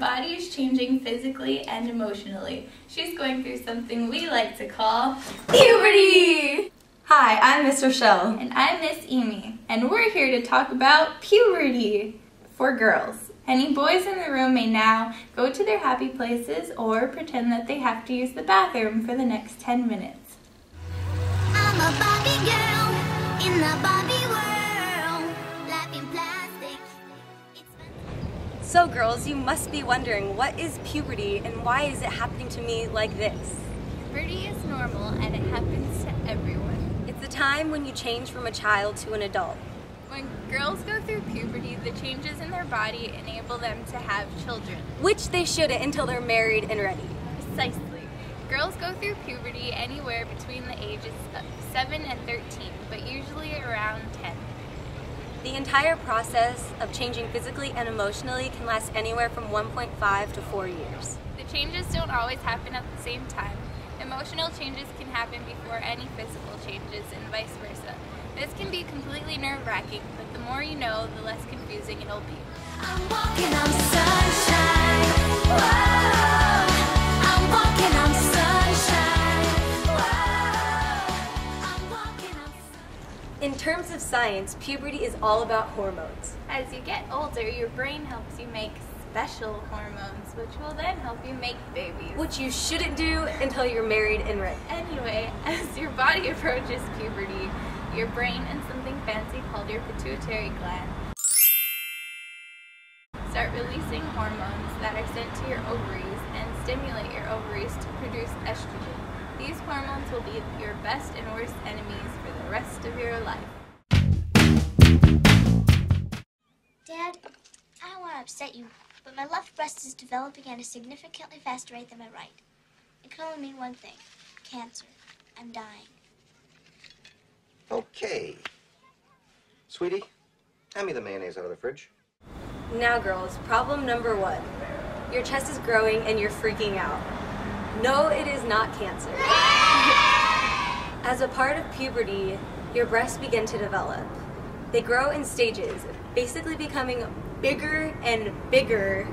body is changing physically and emotionally. She's going through something we like to call puberty! Hi, I'm Miss Rochelle. And I'm Miss Amy, and we're here to talk about puberty for girls. Any boys in the room may now go to their happy places or pretend that they have to use the bathroom for the next 10 minutes. I'm a Barbie girl in the Barbie world, life in plastic. So girls, you must be wondering, what is puberty and why is it happening to me like this? Puberty is normal and it happens to everyone. It's the time when you change from a child to an adult. When girls go through puberty, the changes in their body enable them to have children. Which they shouldn't until they're married and ready. Precisely. Girls go through puberty anywhere between the ages of 7 and 13, but usually around 10. The entire process of changing physically and emotionally can last anywhere from 1.5 to 4 years. The changes don't always happen at the same time. Emotional changes can happen before any physical changes and vice versa. This can be completely nerve-wracking, but the more you know, the less confusing it'll be. I'm walking on sunshine. Whoa. I'm walking on sunshine. Whoa. I'm walking on sunshine. In terms of science, puberty is all about hormones. As you get older, your brain helps you make special hormones, which will then help you make babies. Which you shouldn't do until you're married and ready. Anyway, as your body approaches puberty, your brain and something fancy called your pituitary gland start releasing hormones that are sent to your ovaries and stimulate your ovaries to produce estrogen. These hormones will be your best and worst enemies for the rest of your life. Dad, I don't want to upset you, but my left breast is developing at a significantly faster rate than my right. It can only mean one thing: cancer. I'm dying. Okay. Sweetie, hand me the mayonnaise out of the fridge. Now girls, problem number 1. Your chest is growing and you're freaking out. No, it is not cancer. As a part of puberty, your breasts begin to develop. They grow in stages, basically becoming bigger and bigger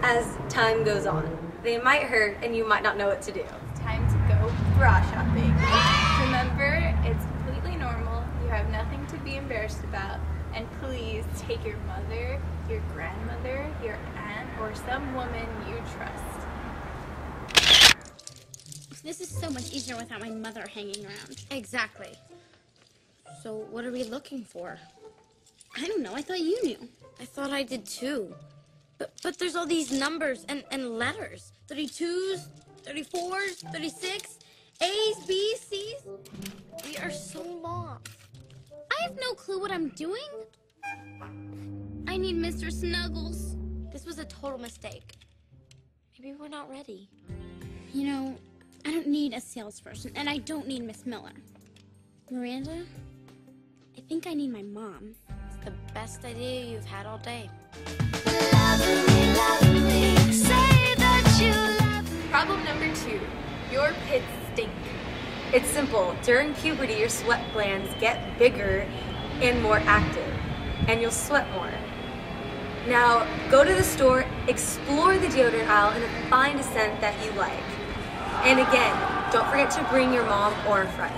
as time goes on. They might hurt and you might not know what to do. It's time to go bra shopping. Remember, it's completely normal. You have nothing to be embarrassed about. And please take your mother, your grandmother, your aunt, or some woman you trust. This is so much easier without my mother hanging around. Exactly. So what are we looking for? I don't know. I thought you knew. I thought I did too. But there's all these numbers and letters. 32s, 34s, 36, A's, B's, C's. We are so lost. I have no clue what I'm doing. I need Mr. Snuggles. This was a total mistake. Maybe we're not ready. You know, I don't need a salesperson, and I don't need Miss Miller. Miranda, I think I need my mom. It's the best idea you've had all day. Love me, say that you love me. Problem number 2, your pits stink. It's simple. During puberty, your sweat glands get bigger and more active, and you'll sweat more. Now, go to the store, explore the deodorant aisle, and find a scent that you like. And again, don't forget to bring your mom or a friend.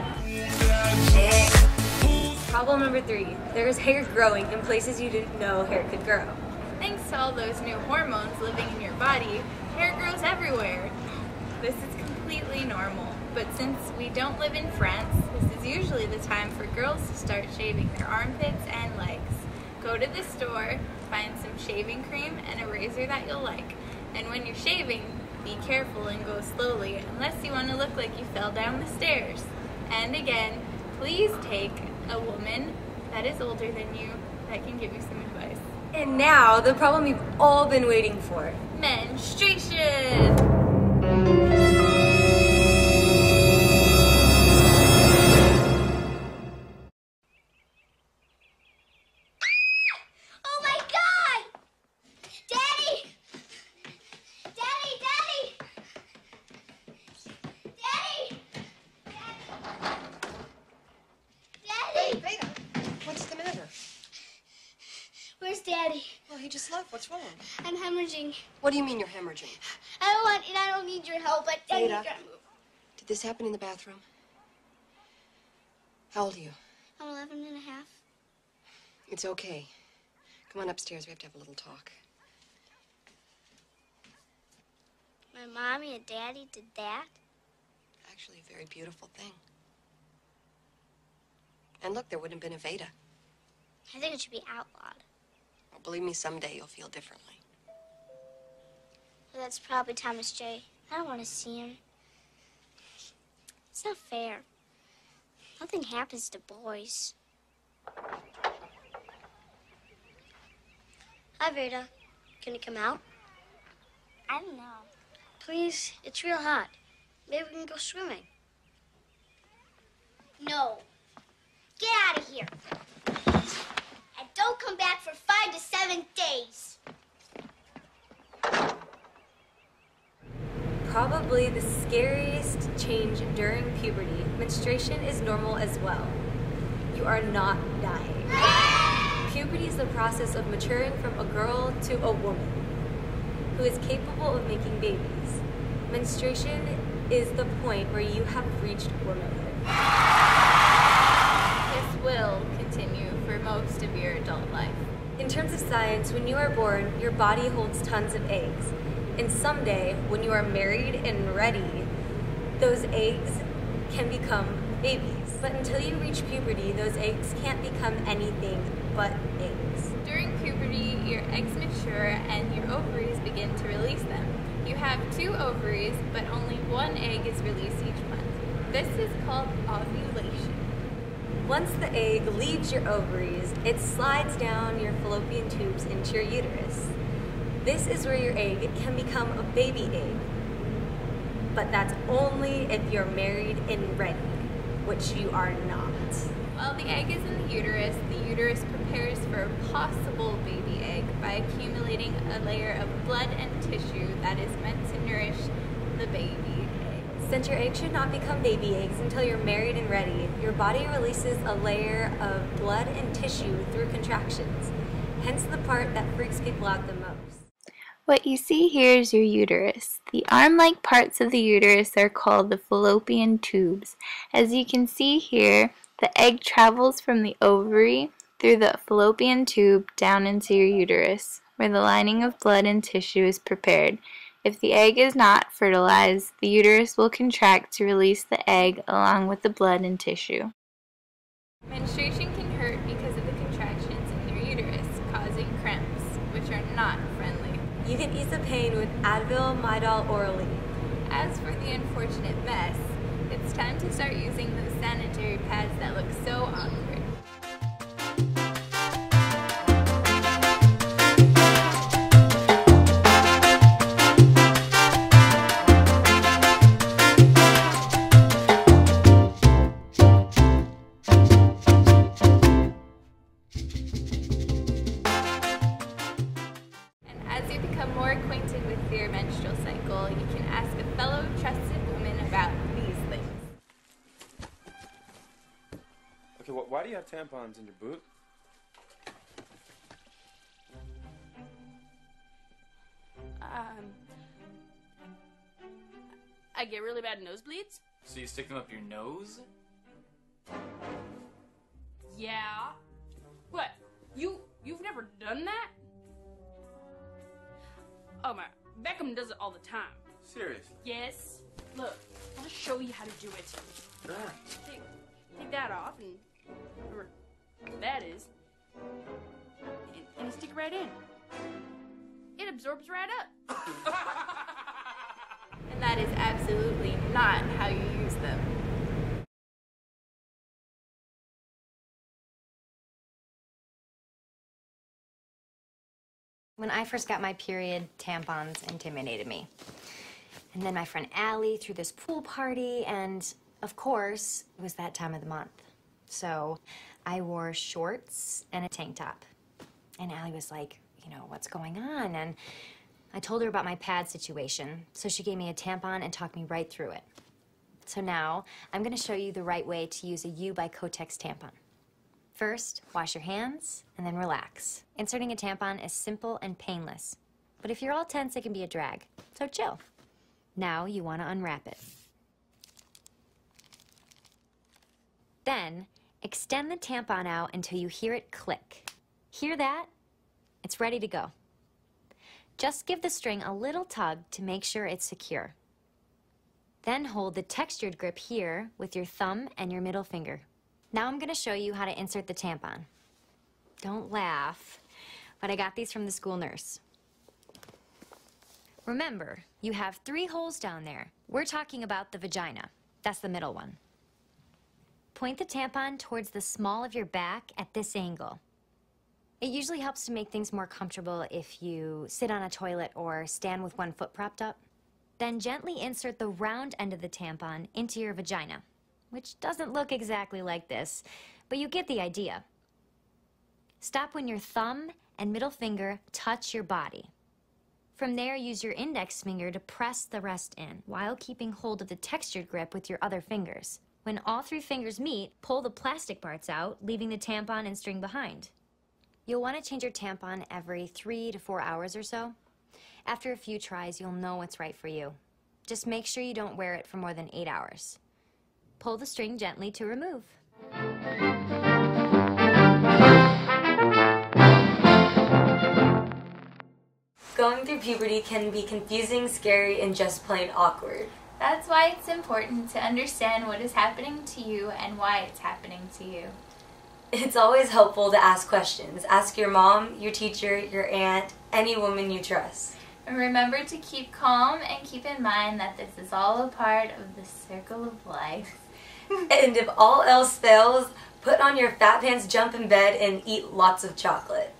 Problem number 3, there's hair growing in places you didn't know hair could grow. Thanks to all those new hormones living in your body, hair grows everywhere. This is completely normal, but since we don't live in France, this is usually the time for girls to start shaving their armpits and legs. Go to the store, find some shaving cream and a razor that you'll like. And when you're shaving, be careful and go slowly, unless you want to look like you fell down the stairs. And again, please take a woman that is older than you that can give you some advice. And now, the problem you've all been waiting for. Menstruation! Oh my God! Daddy! Daddy! Daddy! Daddy! Daddy! Veda, what's the matter? Where's Daddy. Well, he just left. What's wrong? I'm hemorrhaging. What do you mean you're hemorrhaging? I don't need your help, but Daddy, Ada. you gotta move. Did this happen in the bathroom? How old are you? I'm 11 and a half. It's okay. Come on upstairs. We have to have a little talk. My mommy and Daddy did that? Actually, a very beautiful thing. And look, there wouldn't have been a Veda. I think it should be outlawed. Well, believe me, someday you'll feel differently. Well, that's probably Thomas J. I don't want to see him. It's not fair. Nothing happens to boys. Hi, Veda. Can you come out? I don't know. Please, it's real hot. Maybe we can go swimming. No. Get out of here. And don't come back for 5 to 7 days. Probably the scariest change during puberty, menstruation is normal as well. You are not dying. Puberty is the process of maturing from a girl to a woman who is capable of making babies. Menstruation is the point where you have reached womanhood. This will continue for most of your adult life. In terms of science, when you are born, your body holds tons of eggs. And someday, when you are married and ready, those eggs can become babies. But until you reach puberty, those eggs can't become anything but eggs. During puberty, your eggs mature and your ovaries begin to release them. You have 2 ovaries, but only 1 egg is released each month. This is called ovulation. Once the egg leaves your ovaries, it slides down your fallopian tubes into your uterus. This is where your egg can become a baby egg. But that's only if you're married and ready, which you are not. While the egg is in the uterus prepares for a possible baby egg by accumulating a layer of blood and tissue that is meant to nourish the baby egg. Since your egg should not become baby eggs until you're married and ready, your body releases a layer of blood and tissue through contractions, hence the part that freaks people out the most. What you see here is your uterus. The arm-like parts of the uterus are called the fallopian tubes. As you can see here, the egg travels from the ovary through the fallopian tube down into your uterus, where the lining of blood and tissue is prepared. If the egg is not fertilized, the uterus will contract to release the egg along with the blood and tissue. Menstruation can hurt because of the contractions in your uterus, causing cramps, which are not friendly. You can ease the pain with Advil, Midol orally. As for the unfortunate mess, it's time to start using those sanitary pads that look so awkward. As you become more acquainted with your menstrual cycle, you can ask a fellow trusted woman about these things. Okay, why do you have tampons in your boot? I get really bad nosebleeds. So you stick them up your nose? Yeah. What? You've never done that? Oh my, Beckham does it all the time. Seriously? Yes. Look, I'll just show you how to do it. Take that off and whatever that is, and you stick it right in. It absorbs right up. And that is absolutely not how you use them. When I first got my period, tampons intimidated me. And then my friend Allie threw this pool party, and of course, it was that time of the month. So I wore shorts and a tank top. And Allie was like, you know, what's going on? And I told her about my pad situation, so she gave me a tampon and talked me right through it. So now, I'm gonna show you the right way to use a U by Kotex tampon. First, wash your hands and then relax. Inserting a tampon is simple and painless. But if you're all tense, it can be a drag. So chill. Now you want to unwrap it. Then, extend the tampon out until you hear it click. Hear that? It's ready to go. Just give the string a little tug to make sure it's secure. Then hold the textured grip here with your thumb and your middle finger. Now I'm going to show you how to insert the tampon. Don't laugh, but I got these from the school nurse. Remember, you have 3 holes down there. We're talking about the vagina. That's the middle one. Point the tampon towards the small of your back at this angle. It usually helps to make things more comfortable if you sit on a toilet or stand with one foot propped up. Then gently insert the round end of the tampon into your vagina, which doesn't look exactly like this, but you get the idea. Stop when your thumb and middle finger touch your body. From there, use your index finger to press the rest in while keeping hold of the textured grip with your other fingers. When all 3 fingers meet, pull the plastic parts out, leaving the tampon and string behind. You'll want to change your tampon every 3 to 4 hours or so. After a few tries, you'll know what's right for you. Just make sure you don't wear it for more than 8 hours. Pull the string gently to remove. Going through puberty can be confusing, scary, and just plain awkward. That's why it's important to understand what is happening to you and why it's happening to you. It's always helpful to ask questions. Ask your mom, your teacher, your aunt, any woman you trust. And remember to keep calm and keep in mind that this is all a part of the circle of life. And if all else fails, put on your fat pants, jump in bed, and eat lots of chocolate.